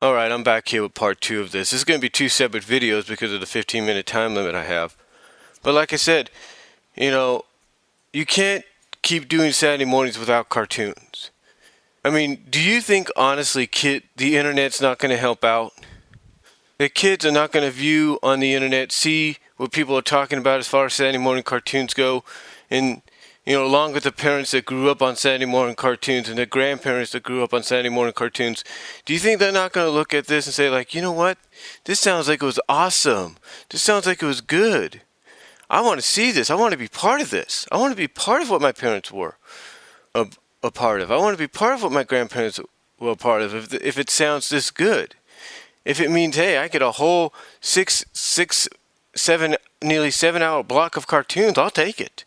Alright, I'm back here with part 2 of this. This is going to be 2 separate videos because of the 15-minute time limit I have. But like I said, you can't keep doing Saturday mornings without cartoons. I mean, do you think honestly the internet's not going to help out? The kids are not going to view on the internet, see what people are talking about as far as Saturday morning cartoons go, and along with the parents that grew up on Saturday morning cartoons and the grandparents that grew up on Saturday morning cartoons, do you think they're not going to look at this and say, like, you know what? This sounds like it was awesome. This sounds like it was good. I want to see this. I want to be part of this. I want to be part of what my parents were a part of. I want to be part of what my grandparents were a part of if it sounds this good. If it means, hey, I get a whole nearly 7 hour block of cartoons, I'll take it.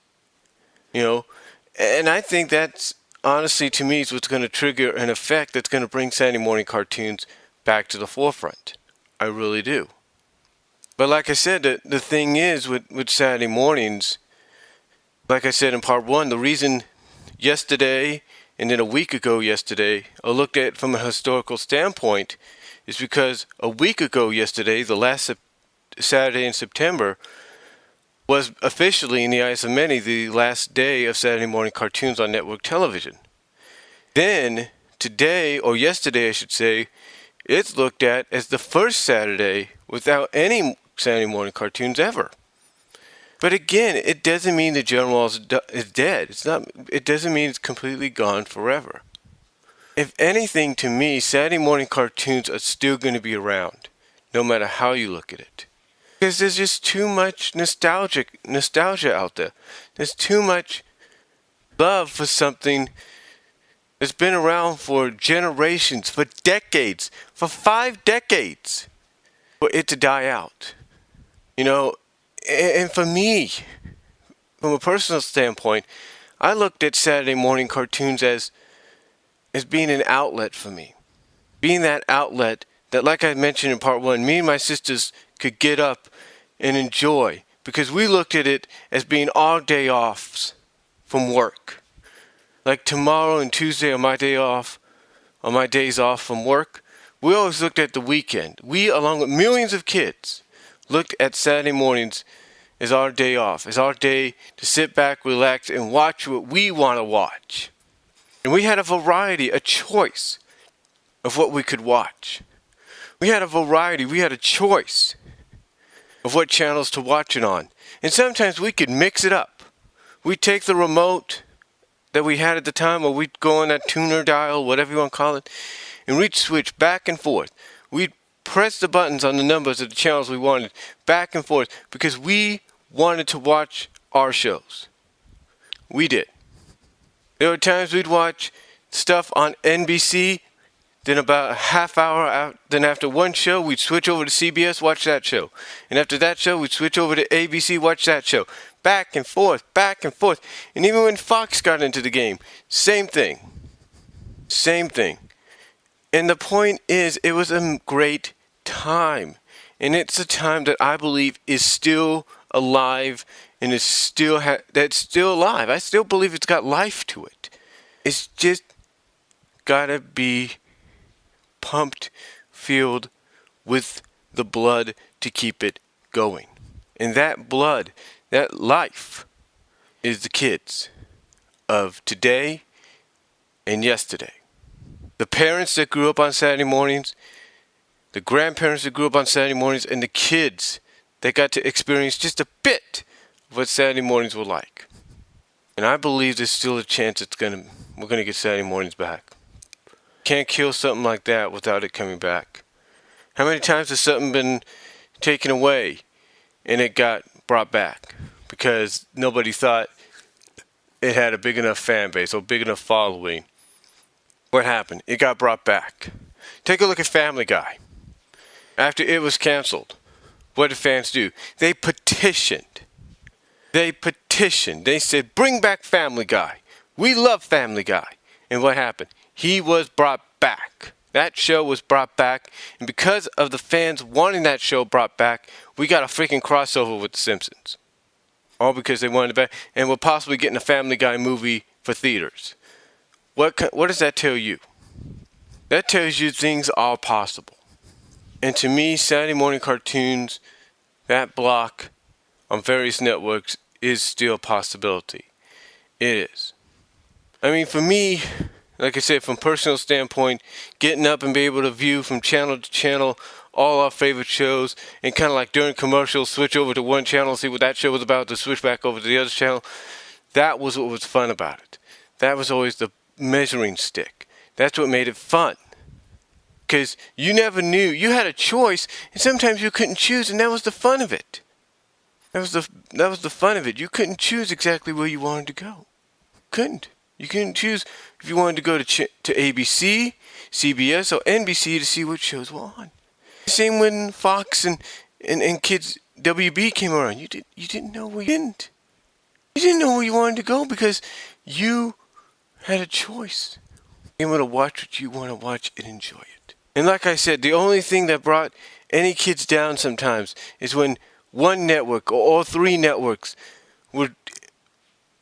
And I think that's honestly to me is what's going to trigger an effect that's going to bring Saturday morning cartoons back to the forefront. I really do. But like I said, the thing is with Saturday mornings, like I said in part 1, the reason yesterday and then a week ago yesterday I looked at it from a historical standpoint is because a week ago yesterday, the last Saturday in September, was officially, in the eyes of many, the last day of Saturday morning cartoons on network television. Then, today, or yesterday I should say, it's looked at as the first Saturday without any Saturday morning cartoons ever. But again, it doesn't mean the genre is dead. It doesn't mean it's completely gone forever. If anything, to me, Saturday morning cartoons are still going to be around, no matter how you look at it. Because there's just too much nostalgia out there. There's too much love for something that's been around for generations, for decades, for 5 decades, for it to die out. And for me, from a personal standpoint, I looked at Saturday morning cartoons as being an outlet for me. Being that outlet that, like I mentioned in part 1, me and my sisters could get up and enjoy, because we looked at it as being our day offs from work. Like tomorrow and Tuesday are my days off from work. We always looked at the weekend. We, along with millions of kids, looked at Saturday mornings as our day off, as our day to sit back, relax, and watch what we want to watch. And we had a variety, a choice of what we could watch. We had a choice of what channels to watch it on. And sometimes we could mix it up. We'd take the remote that we had at the time, or we'd go on that tuner dial, whatever you want to call it, and we'd switch back and forth. We'd press the buttons on the numbers of the channels we wanted back and forth because we wanted to watch our shows. We did. There were times we'd watch stuff on NBC, then about a half hour out, then after one show, we'd switch over to CBS, watch that show. And after that show, we'd switch over to ABC, watch that show. Back and forth, back and forth. And even when Fox got into the game, same thing. Same thing. And the point is, it was a great time. And it's a time that I believe is still alive and is still that's still alive. I still believe it's got life to it. It's just gotta be pumped, filled with the blood to keep it going. And that blood, that life, is the kids of today and yesterday. The parents that grew up on Saturday mornings, the grandparents that grew up on Saturday mornings, and the kids that got to experience just a bit of what Saturday mornings were like. And I believe there's still a chance we're gonna get Saturday mornings back. Can't kill something like that without it coming back. How many times has something been taken away and it got brought back because nobody thought it had a big enough fan base or big enough following? What happened? It got brought back. Take a look at Family Guy. After it was canceled, what did fans do? They petitioned. They said, bring back Family Guy. We love Family Guy. And what happened? He was brought back. That show was brought back. And because of the fans wanting that show brought back, we got a freaking crossover with The Simpsons. All because they wanted it back. And we're possibly getting a Family Guy movie for theaters. What does that tell you? That tells you things are possible. And to me, Saturday morning cartoons, that block on various networks is still a possibility. It is. I mean, for me, like I said, from personal standpoint, getting up and be able to view from channel to channel all our favorite shows, and kind of like during commercials, switch over to one channel, see what that show was about, to switch back over to the other channel. That was what was fun about it. That was always the measuring stick. That's what made it fun. Because you never knew. You had a choice, and sometimes you couldn't choose, and that was the fun of it. That was the fun of it. You couldn't choose exactly where you wanted to go. Couldn't. You couldn't choose if you wanted to go to ABC, CBS, or NBC to see what shows were on. Same when Fox and Kids WB came around. You didn't know where you didn't. You didn't know where you wanted to go because you had a choice. You want to watch what you want to watch and enjoy it. And like I said, the only thing that brought any kids down sometimes is when one network or all three networks would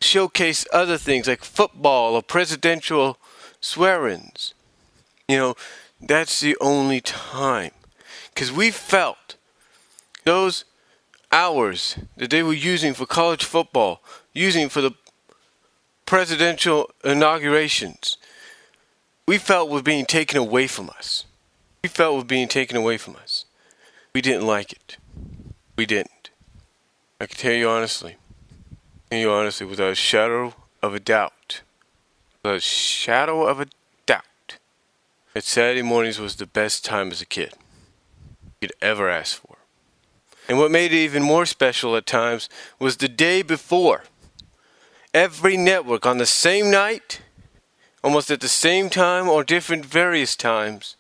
showcase other things like football or presidential swear-ins. You know, that's the only time. Because we felt those hours that they were using for college football, using for the presidential inaugurations, we felt were being taken away from us. We felt were being taken away from us. We didn't like it. We didn't. I can tell you honestly, without a shadow of a doubt, that Saturday mornings was the best time as a kid you could ever ask for. And what made it even more special at times was the day before. Every network on the same night, almost at the same time or different various times,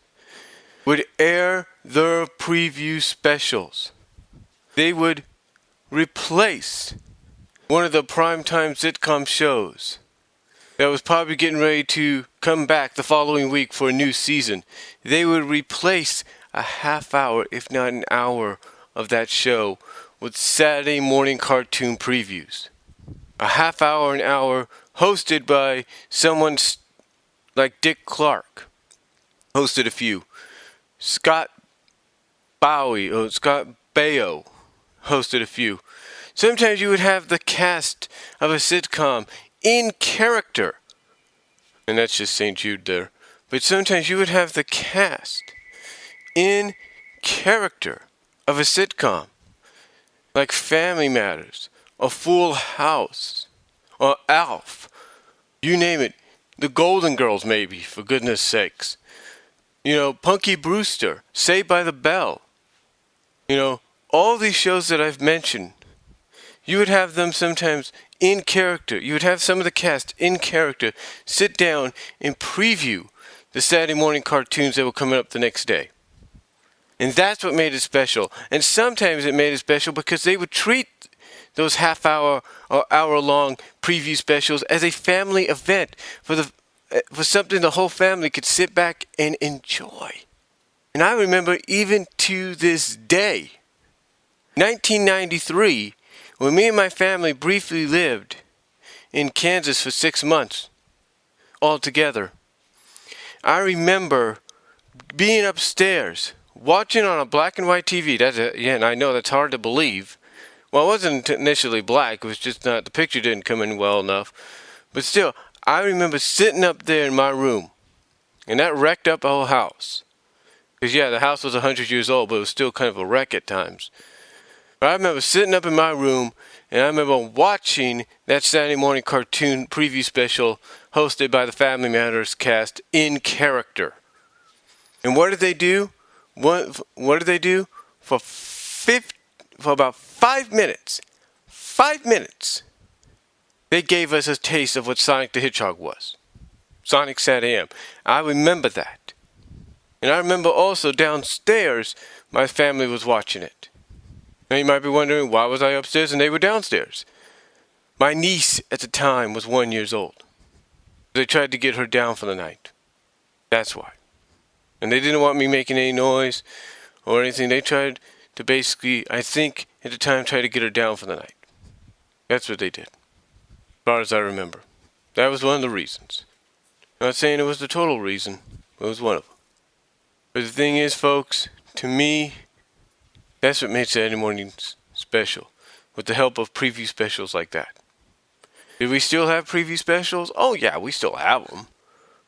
would air their preview specials. They would replace one of the primetime sitcom shows that was probably getting ready to come back the following week for a new season. They would replace a half hour, if not an hour, of that show with Saturday morning cartoon previews. A half hour, an hour, hosted by someone like Dick Clark. Hosted a few. Scott Baio hosted a few. Sometimes you would have the cast of a sitcom in character. And that's just St. Jude there. But sometimes you would have the cast in character of a sitcom. Like Family Matters, or Full House, or Alf. You name it. The Golden Girls, maybe, for goodness sakes. You know, Punky Brewster, Saved by the Bell. You know, all these shows that I've mentioned, you would have them sometimes in character. You would have some of the cast in character sit down and preview the Saturday morning cartoons that were coming up the next day. And that's what made it special. And sometimes it made it special because they would treat those half hour or hour long preview specials as a family event for something the whole family could sit back and enjoy. And I remember even to this day, 1993, when me and my family briefly lived in Kansas for 6 months all together, I remember being upstairs watching on a black and white TV. And I know that's hard to believe. Well, it wasn't initially black. It was just not, the picture didn't come in well enough. But still, I remember sitting up there in my room, and that wrecked up the whole house. Because, yeah, the house was 100 years old, but it was still kind of a wreck at times. But I remember sitting up in my room, and I remember watching that Saturday morning cartoon preview special hosted by the Family Matters cast in character. And what did they do? What did they do? For about 5 minutes, they gave us a taste of what Sonic the Hedgehog was. Sonic SatAM. I remember that. And I remember also downstairs, my family was watching it. Now you might be wondering, why was I upstairs and they were downstairs? My niece at the time was 1 year old. They tried to get her down for the night. That's why. And they didn't want me making any noise or anything. They tried to basically, I think at the time, try to get her down for the night. That's what they did. As far as I remember. That was one of the reasons. I'm not saying it was the total reason, but it was one of them. But the thing is, folks, to me, that's what made Saturday mornings special, with the help of preview specials like that. Do we still have preview specials? Oh yeah, we still have them.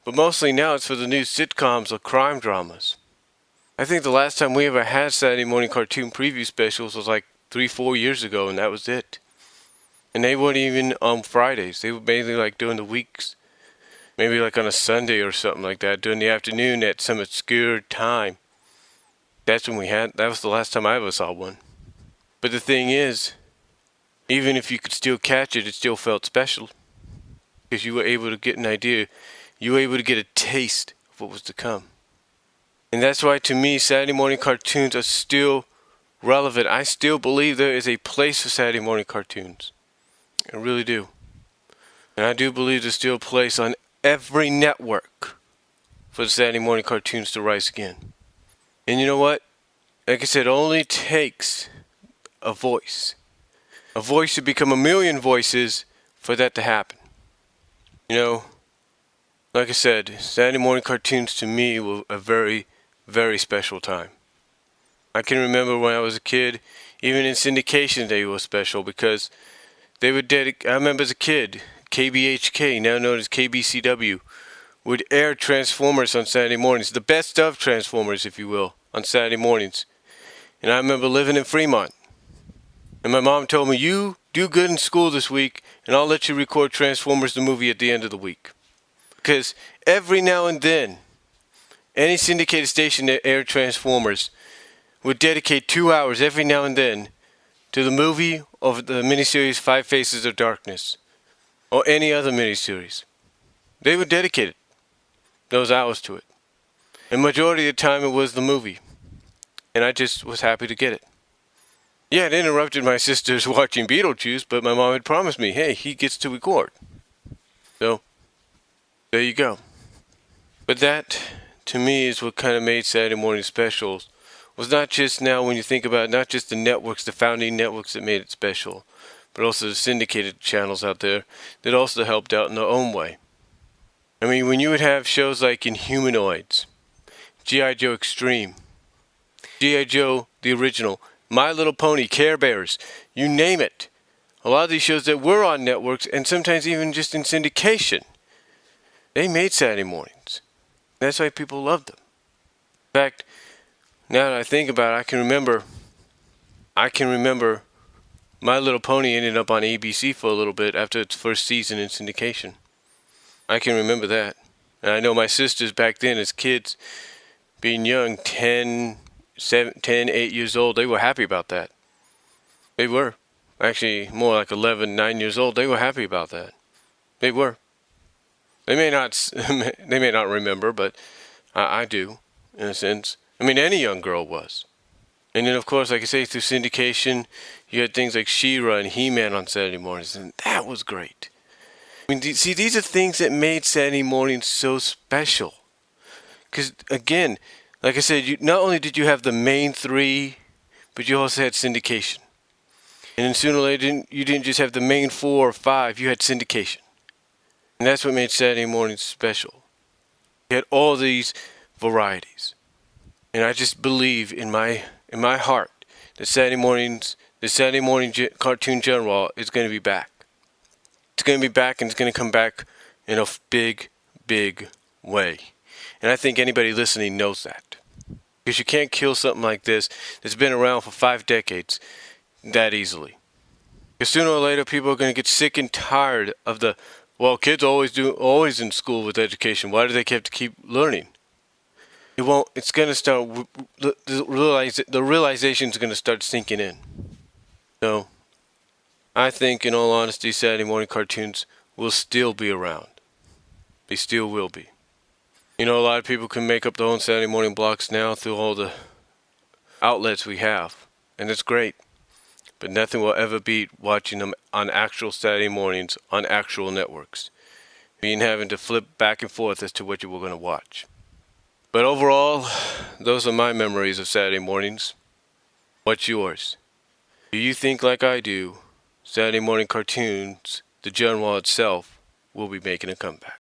But mostly now it's for the new sitcoms or crime dramas. I think the last time we ever had Saturday morning cartoon preview specials was like 3-4 years ago, and that was it. And they weren't even on Fridays. They were mainly like during the weeks. Maybe like on a Sunday or something like that, during the afternoon at some obscure time. That's when that was the last time I ever saw one. But the thing is, even if you could still catch it, it still felt special. Because you were able to get an idea. You were able to get a taste of what was to come. And that's why to me, Saturday morning cartoons are still relevant. I still believe there is a place for Saturday morning cartoons. I really do. And I do believe there's still a place on every network for the Saturday morning cartoons to rise again. And you know what? Like I said, it only takes a voice. A voice to become a million voices for that to happen. You know, like I said, Saturday morning cartoons to me were a very, very special time. I can remember when I was a kid, even in syndication they were special because they would I remember as a kid, KBHK, now known as KBCW, would air Transformers on Saturday mornings, the best of Transformers, if you will, on Saturday mornings. And I remember living in Fremont. And my mom told me, you do good in school this week, and I'll let you record Transformers the movie at the end of the week. Because every now and then, any syndicated station that aired Transformers would dedicate 2 hours every now and then to the movie of the miniseries Five Faces of Darkness, or any other miniseries. They would dedicate those hours to it. And majority of the time it was the movie. And I just was happy to get it. Yeah, it interrupted my sister's watching Beetlejuice, but my mom had promised me, hey, he gets to record. So, there you go. But that, to me, is what kind of made Saturday morning specials. Was not just now when you think about it, not just the networks, the founding networks that made it special, but also the syndicated channels out there that also helped out in their own way. I mean, when you would have shows like Inhumanoids, G.I. Joe Extreme, G.I. Joe the Original, My Little Pony, Care Bears, you name it. A lot of these shows that were on networks and sometimes even just in syndication, they made Saturday mornings. That's why people loved them. In fact, now that I think about it, I can remember My Little Pony ended up on ABC for a little bit after its first season in syndication. I can remember that. And I know my sisters back then as kids, being young, 10, 8 years old, they were happy about that. They were. Actually, more like 11, 9 years old, they were happy about that. They were. They may not remember, but I do, in a sense. I mean, any young girl was. And then, of course, like I say, through syndication, you had things like She-Ra and He-Man on Saturday mornings, and that was great. I mean, see, these are things that made Saturday mornings so special. Because, again, like I said, not only did you have the main three, but you also had syndication. And then sooner or later, you didn't just have the main 4 or 5, you had syndication. And that's what made Saturday mornings special. You had all these varieties. And I just believe in my heart that the Saturday morning cartoon genre is going to be back. It's going to be back, and it's going to come back in a big, big way. And I think anybody listening knows that. Because you can't kill something like this that's been around for 5 decades that easily. Because sooner or later, people are going to get sick and tired of kids always in school with education. Why do they have to keep learning? It's going to start, the realization is going to start sinking in. So, I think, in all honesty, Saturday morning cartoons will still be around. They still will be. You know, a lot of people can make up their own Saturday morning blocks now through all the outlets we have. And it's great. But nothing will ever beat watching them on actual Saturday mornings on actual networks. Being having to flip back and forth as to what you were going to watch. But overall, those are my memories of Saturday mornings. What's yours? Do you think, like I do, Saturday morning cartoons, the genre itself, will be making a comeback?